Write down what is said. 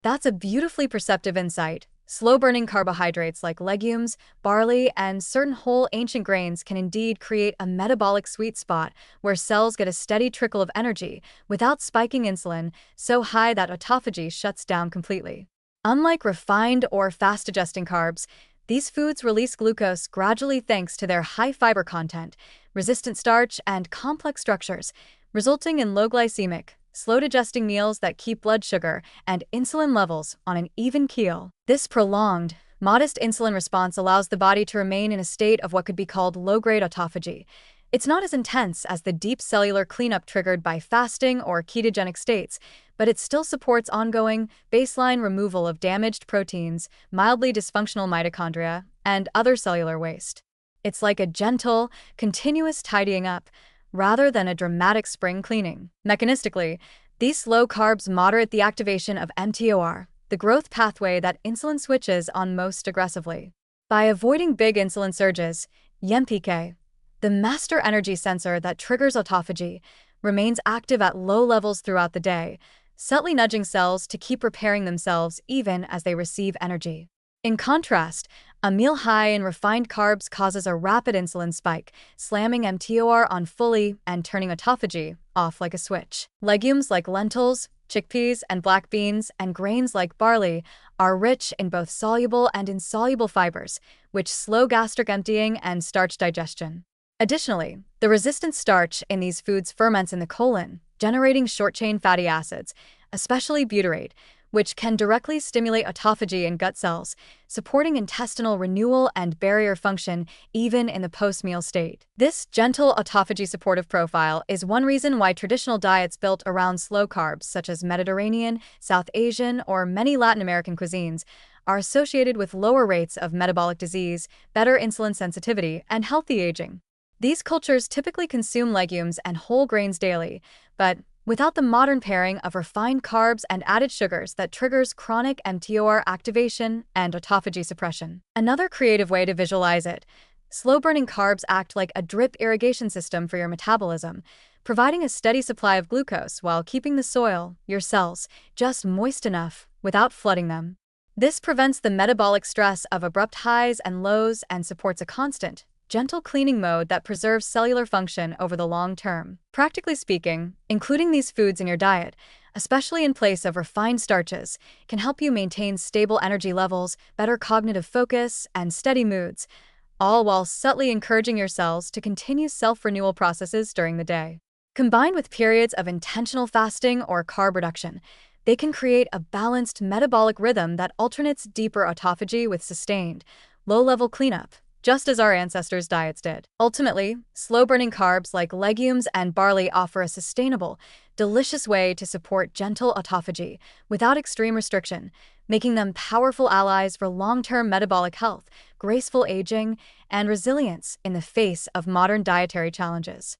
That's a beautifully perceptive insight. Slow-burning carbohydrates like legumes, barley, and certain whole ancient grains can indeed create a metabolic sweet spot where cells get a steady trickle of energy without spiking insulin so high that autophagy shuts down completely. Unlike refined or fast-adjusting carbs, these foods release glucose gradually thanks to their high fiber content, resistant starch, and complex structures, resulting in low glycemic, slow-digesting meals that keep blood sugar and insulin levels on an even keel. This prolonged, modest insulin response allows the body to remain in a state of what could be called low-grade autophagy. It's not as intense as the deep cellular cleanup triggered by fasting or ketogenic states, but it still supports ongoing, baseline removal of damaged proteins, mildly dysfunctional mitochondria, and other cellular waste. It's like a gentle, continuous tidying up, rather than a dramatic spring cleaning. Mechanistically, these slow carbs moderate the activation of mTOR, the growth pathway that insulin switches on most aggressively. By avoiding big insulin surges, YMPK, the master energy sensor that triggers autophagy, remains active at low levels throughout the day, subtly nudging cells to keep repairing themselves even as they receive energy. In contrast, a meal high in refined carbs causes a rapid insulin spike, slamming mTOR on fully and turning autophagy off like a switch. Legumes like lentils, chickpeas, and black beans, and grains like barley are rich in both soluble and insoluble fibers, which slow gastric emptying and starch digestion. Additionally, the resistant starch in these foods ferments in the colon, generating short-chain fatty acids, especially butyrate, which can directly stimulate autophagy in gut cells, supporting intestinal renewal and barrier function even in the post-meal state. This gentle autophagy supportive profile is one reason why traditional diets built around slow carbs, such as Mediterranean, South Asian, or many Latin American cuisines, are associated with lower rates of metabolic disease, better insulin sensitivity, and healthy aging. These cultures typically consume legumes and whole grains daily, but without the modern pairing of refined carbs and added sugars that triggers chronic mTOR activation and autophagy suppression. Another creative way to visualize it, slow-burning carbs act like a drip irrigation system for your metabolism, providing a steady supply of glucose while keeping the soil, your cells, just moist enough without flooding them. This prevents the metabolic stress of abrupt highs and lows and supports a constant, gentle cleaning mode that preserves cellular function over the long term. Practically speaking, including these foods in your diet, especially in place of refined starches, can help you maintain stable energy levels, better cognitive focus, and steady moods, all while subtly encouraging your cells to continue self-renewal processes during the day. Combined with periods of intentional fasting or carb reduction, they can create a balanced metabolic rhythm that alternates deeper autophagy with sustained, low-level cleanup, just as our ancestors' diets did. Ultimately, slow-burning carbs like legumes and barley offer a sustainable, delicious way to support gentle autophagy without extreme restriction, making them powerful allies for long-term metabolic health, graceful aging, and resilience in the face of modern dietary challenges.